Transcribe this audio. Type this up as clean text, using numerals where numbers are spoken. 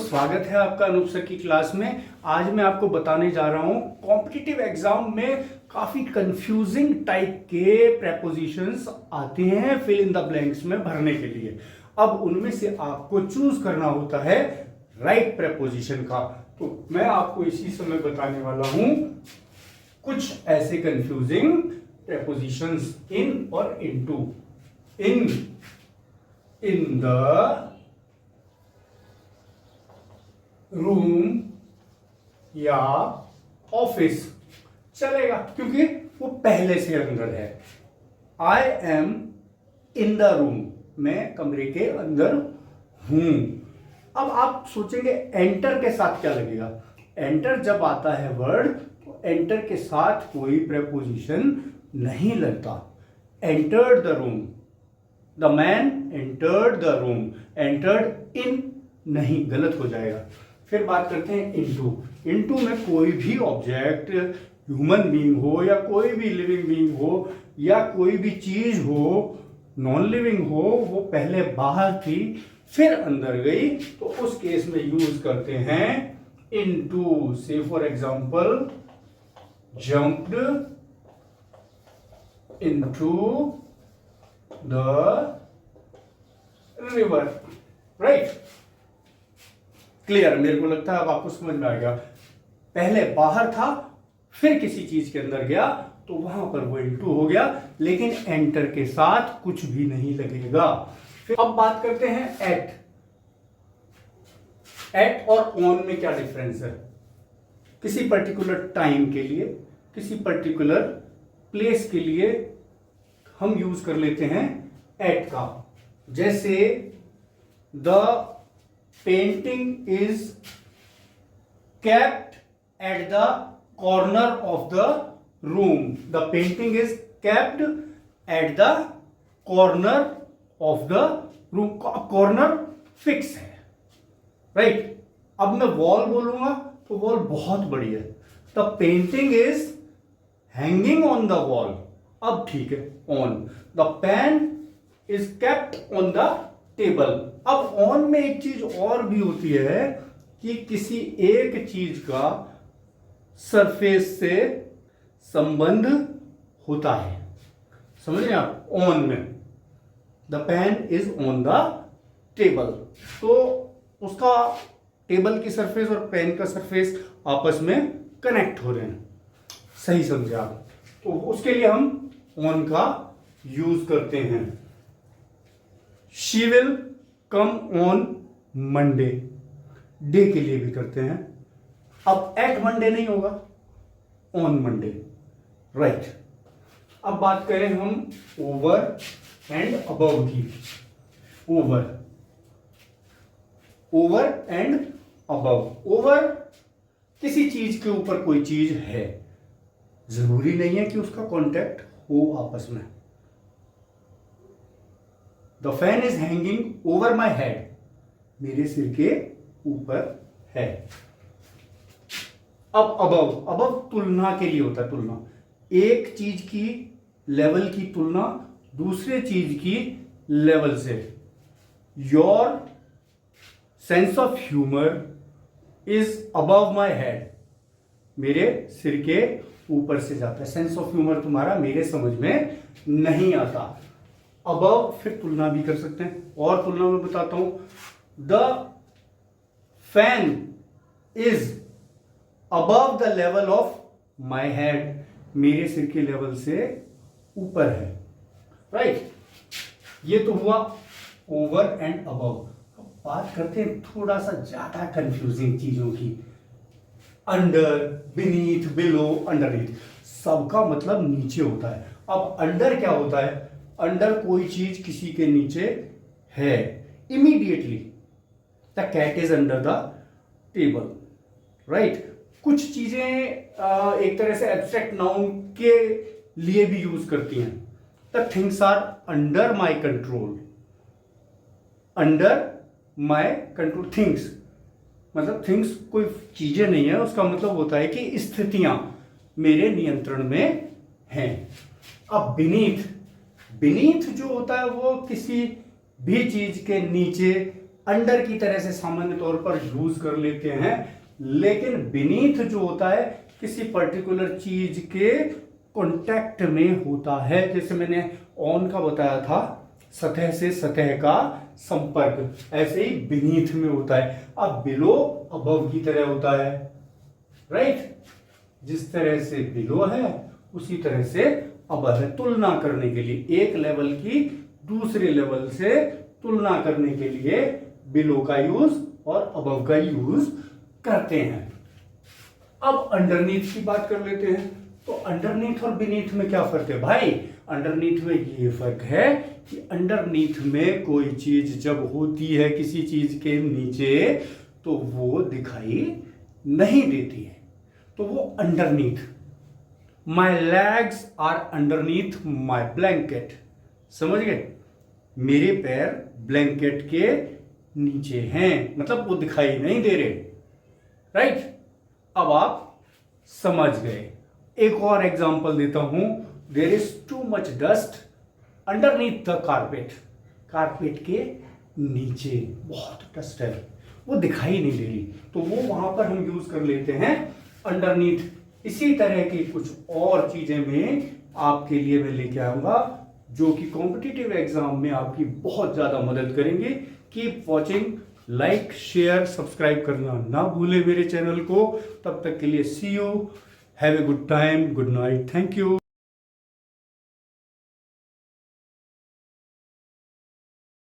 स्वागत है आपका अनूप सर की क्लास में। आज मैं आपको बताने जा रहा हूं कॉम्पिटिटिव एग्जाम में काफी कंफ्यूजिंग टाइप के प्रेपोजिशंस आते हैं फिल इन द ब्लैंक्स में भरने के लिए। अब उनमें से आपको चूज करना होता है राइट प्रेपोजिशन का। तो मैं आपको इसी समय बताने वाला हूं कुछ ऐसे कंफ्यूजिंग प्रेपोजिशंस इन और इनटू। इन द रूम या ऑफिस चलेगा क्योंकि वो पहले से अंदर है। I am in the room, मैं कमरे के अंदर हूं। अब आप सोचेंगे एंटर के साथ क्या लगेगा। एंटर जब आता है वर्ड तो एंटर के साथ कोई प्रेपोजिशन नहीं लगता। Entered the room, the man entered the room, entered in नहीं, गलत हो जाएगा। फिर बात करते हैं इनटू। इनटू में कोई भी ऑब्जेक्ट, ह्यूमन बीइंग हो या कोई भी लिविंग बीइंग हो या कोई भी चीज हो, नॉन लिविंग हो, वो पहले बाहर थी फिर अंदर गई तो उस केस में यूज करते हैं इनटू। से for example jumped into the river, right. Clear? मेरे को लगता है अब आपको समझ में आ गया। पहले बाहर था फिर किसी चीज के अंदर गया तो वहां पर वो इनटू हो गया, लेकिन एंटर के साथ कुछ भी नहीं लगेगा। फिर अब बात करते हैं एट। एट और ऑन में क्या डिफरेंस है। किसी पर्टिकुलर टाइम के लिए, किसी पर्टिकुलर प्लेस के लिए हम यूज कर लेते हैं एट का। जैसे the painting is kept at the corner of the room. The painting is kept at the corner of the room. Corner fix है, राइट। अब मैं वॉल बोलूंगा तो वॉल बहुत बड़ी है। The painting is hanging on the wall, अब ठीक है on. The pen is kept on the table. अब ऑन में एक चीज और भी होती है कि किसी एक चीज का सरफेस से संबंध होता है, समझ रहे हैं आप। ऑन में the pen is on the table, तो उसका टेबल की सरफेस और पेन का सरफेस आपस में कनेक्ट हो रहे हैं, सही समझे आप। तो उसके लिए हम ऑन का यूज करते हैं। She will come on Monday, day के लिए भी करते हैं। अब एट मंडे नहीं होगा, ऑन मंडे, राइट। अब बात करें हम ओवर एंड अबव की। Over and above. ओवर किसी चीज के ऊपर कोई चीज है, जरूरी नहीं है कि उसका कांटेक्ट हो आपस में। The fan is hanging over my head, मेरे सिर के ऊपर है। अब अबव तुलना के लिए होता है। तुलना, एक चीज की लेवल की तुलना दूसरे चीज की लेवल से। Your sense of humour is above my head, मेरे सिर के ऊपर से जाता है। सेंस ऑफ ह्यूमर तुम्हारा मेरे समझ में नहीं आता। अबव फिर तुलना भी कर सकते हैं, और तुलना में बताता हूं। The fan is above the level of my head, मेरे सिर के लेवल से ऊपर है, राइट। ये तो हुआ ओवर एंड अबव। बात करते हैं थोड़ा सा ज्यादा कंफ्यूजिंग चीजों की। अंडर, बीनीथ, बिलो, अंडरनीथ, सबका मतलब नीचे होता है। अब अंडर क्या होता है। अंडर कोई चीज किसी के नीचे है, immediately the cat is under the table, right. कुछ चीजें एक तरह से एब्स्ट्रैक्ट नाउन के लिए भी यूज करती हैं। The things are under my control, under my control. Things मतलब थिंग्स कोई चीजें नहीं है, उसका मतलब होता है कि स्थितियां मेरे नियंत्रण में हैं। अब बीनीथ जो होता है वो किसी भी चीज के नीचे अंडर की तरह से सामान्य तौर पर यूज कर लेते हैं, लेकिन बीनीथ जो होता है किसी पर्टिकुलर चीज के कांटेक्ट में होता है। जैसे मैंने ऑन का बताया था, सतह से सतह का संपर्क, ऐसे ही बीनीथ में होता है। अब बिलो अबव की तरह होता है, राइट? जिस तरह से बिलो है उसी तरह से अबव है। तुलना करने के लिए, एक लेवल की दूसरे लेवल से तुलना करने के लिए बिलो का यूज और अबव का यूज करते हैं। अब अंडरनीथ की बात कर लेते हैं। तो अंडरनीथ और बीनीथ में क्या फर्क है भाई? अंडरनीथ में ये फर्क है कि अंडरनीथ में कोई चीज जब होती है किसी चीज के नीचे तो वो दिखाई नहीं देती है, तो वो underneath. My legs are underneath my blanket, समझ गए? मेरे पैर ब्लैंकेट के नीचे हैं, मतलब वो दिखाई नहीं दे रहे, राइट? अब आप समझ गए। एक और एग्जांपल देता हूं। There is too much dust underneath the carpet, carpet के नीचे बहुत डस्ट है, वो दिखाई नहीं दे रही, तो वो वहां पर हम यूज कर लेते हैं अंडरनीथ। इसी तरह की कुछ और चीजें में आपके लिए मैं लेके आऊंगा जो कि कॉम्पिटिटिव एग्जाम में आपकी बहुत ज्यादा मदद करेंगे। Keep watching, like share subscribe करना ना भूले मेरे चैनल को। तब तक के लिए see you, have a good time, good night, thank you.